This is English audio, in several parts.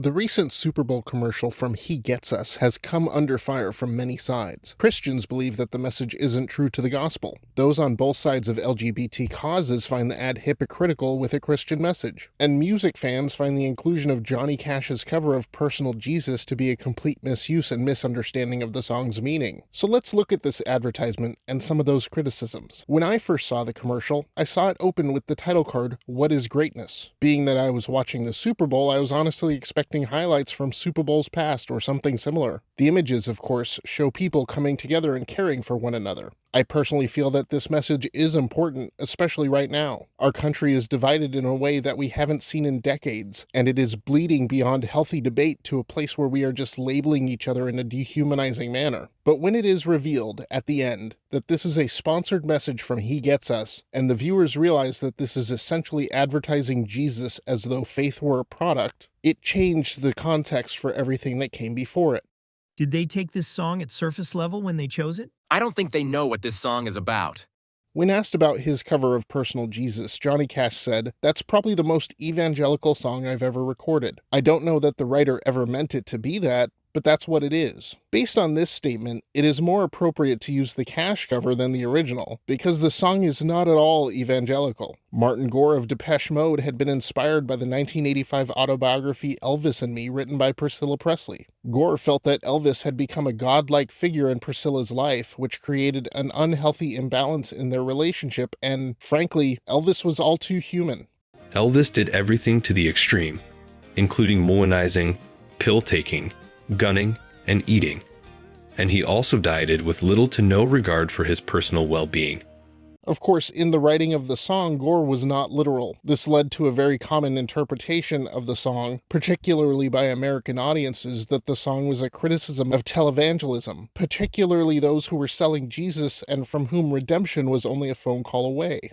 The recent Super Bowl commercial from He Gets Us has come under fire from many sides. Christians believe that the message isn't true to the gospel. Those on both sides of LGBT causes find the ad hypocritical with a Christian message. And music fans find the inclusion of Johnny Cash's cover of Personal Jesus to be a complete misuse and misunderstanding of the song's meaning. So let's look at this advertisement and some of those criticisms. When I first saw the commercial, I saw it open with the title card, "What is Greatness?" Being that I was watching the Super Bowl, I was honestly expecting highlights from Super Bowls past or something similar. The images, of course, show people coming together and caring for one another. I personally feel that this message is important, especially right now. Our country is divided in a way that we haven't seen in decades, and it is bleeding beyond healthy debate to a place where we are just labeling each other in a dehumanizing manner. But when it is revealed, at the end, that this is a sponsored message from He Gets Us, and the viewers realize that this is essentially advertising Jesus as though faith were a product, it changed the context for everything that came before it. Did they take this song at surface level when they chose it? I don't think they know what this song is about. When asked about his cover of Personal Jesus, Johnny Cash said, "That's probably the most evangelical song I've ever recorded. I don't know that the writer ever meant it to be that, but that's what it is." Based on this statement, it is more appropriate to use the Cash cover than the original, because the song is not at all evangelical. Martin Gore of Depeche Mode had been inspired by the 1985 autobiography Elvis and Me, written by Priscilla Presley. Gore felt that Elvis had become a godlike figure in Priscilla's life, which created an unhealthy imbalance in their relationship, and, frankly, Elvis was all too human. Elvis did everything to the extreme, including Moonizing, pill-taking, gunning, and eating. And he also dieted with little to no regard for his personal well-being. Of course, in the writing of the song, Gore was not literal. This led to a very common interpretation of the song, particularly by American audiences, that the song was a criticism of televangelism, particularly those who were selling Jesus and from whom redemption was only a phone call away.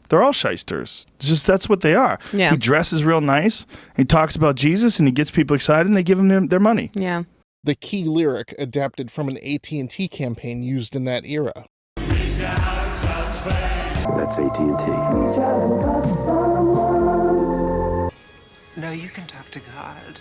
They're all shysters. That's what they are. Yeah. He dresses real nice, he talks about Jesus, and he gets people excited, and they give him their money. Yeah. The key lyric adapted from an AT&T campaign used in that era. That's AT&T. No, you can talk to God.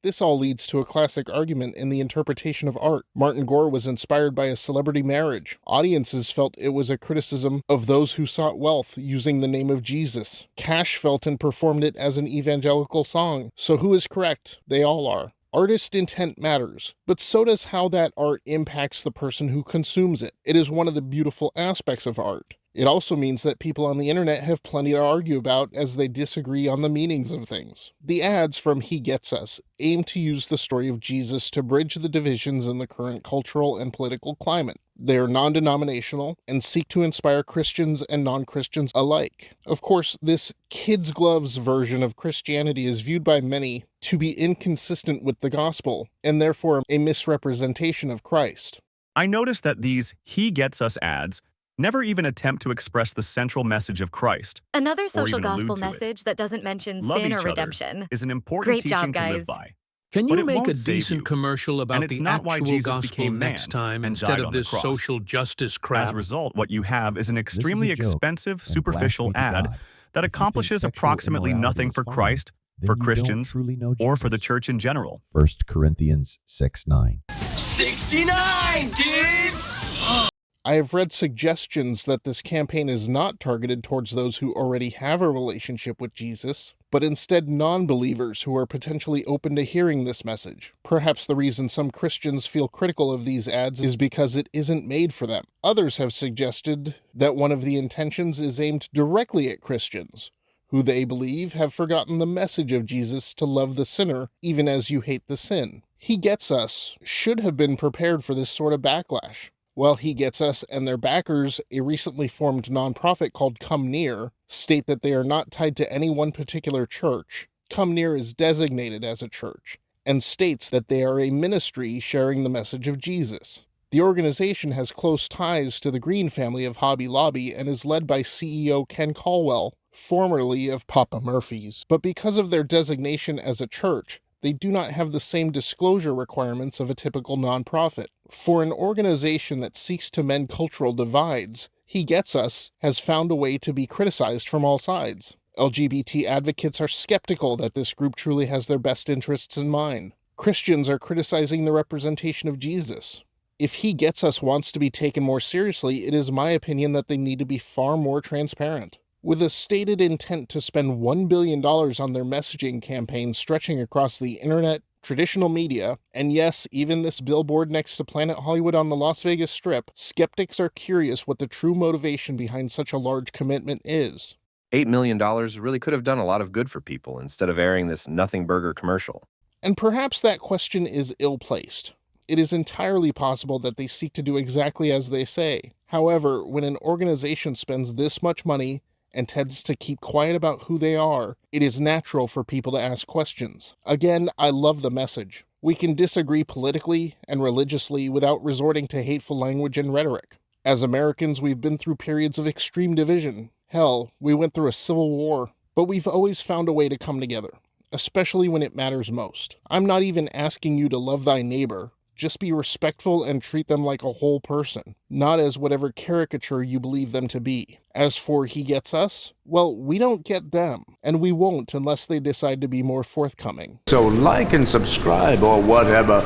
This all leads to a classic argument in the interpretation of art. Martin Gore was inspired by a celebrity marriage. Audiences felt it was a criticism of those who sought wealth using the name of Jesus. Cash felt and performed it as an evangelical song. So who is correct? They all are. Artist intent matters, but so does how that art impacts the person who consumes it. It is one of the beautiful aspects of art. It also means that people on the internet have plenty to argue about as they disagree on the meanings of things. The ads from He Gets Us aim to use the story of Jesus to bridge the divisions in the current cultural and political climate. They are non-denominational and seek to inspire Christians and non-Christians alike. Of course, this kids' gloves version of Christianity is viewed by many to be inconsistent with the gospel, and therefore a misrepresentation of Christ. I noticed that these He Gets Us ads never even attempt to express the central message of Christ. Another social even allude gospel to it. message that doesn't mention Love sin each or other redemption. is an important Great teaching job, to live guys. by. Can But you it make won't a save decent you. commercial about And it's the not why actual Jesus gospel became man next time and instead died of on the this cross. social justice crap? As a result, what you have is an extremely joke expensive, and superficial blasphemy to ad God. that If you accomplishes think sexual approximately immorality nothing is for fine, Christ, then for you don't Christians, truly know or for the Jesus. church in general. 1 Corinthians 6:9. 69, dudes! I have read suggestions that this campaign is not targeted towards those who already have a relationship with Jesus, but instead non-believers who are potentially open to hearing this message. Perhaps the reason some Christians feel critical of these ads is because it isn't made for them. Others have suggested that one of the intentions is aimed directly at Christians, who they believe have forgotten the message of Jesus to love the sinner even as you hate the sin. He Gets Us should have been prepared for this sort of backlash. While He Gets Us and their backers, a recently formed nonprofit called Come Near, state that they are not tied to any one particular church, Come Near is designated as a church, and states that they are a ministry sharing the message of Jesus. The organization has close ties to the Green family of Hobby Lobby and is led by CEO Ken Caldwell, formerly of Papa Murphy's. But because of their designation as a church, they do not have the same disclosure requirements of a typical nonprofit. For an organization that seeks to mend cultural divides, He Gets Us has found a way to be criticized from all sides. LGBT advocates are skeptical that this group truly has their best interests in mind. Christians are criticizing the representation of Jesus. If He Gets Us wants to be taken more seriously, it is my opinion that they need to be far more transparent. With a stated intent to spend $1 billion on their messaging campaign stretching across the internet, traditional media, and yes, even this billboard next to Planet Hollywood on the Las Vegas Strip, skeptics are curious what the true motivation behind such a large commitment is. $8 million really could have done a lot of good for people instead of airing this nothing burger commercial. And perhaps that question is ill-placed. It is entirely possible that they seek to do exactly as they say. However, when an organization spends this much money and tends to keep quiet about who they are, it is natural for people to ask questions. Again, I love the message. We can disagree politically and religiously without resorting to hateful language and rhetoric. As Americans, we've been through periods of extreme division. Hell, we went through a civil war, but we've always found a way to come together, especially when it matters most. I'm not even asking you to love thy neighbor. Just be respectful and treat them like a whole person, not as whatever caricature you believe them to be. As for He Gets Us, well, we don't get them, and we won't unless they decide to be more forthcoming. So like and subscribe or whatever,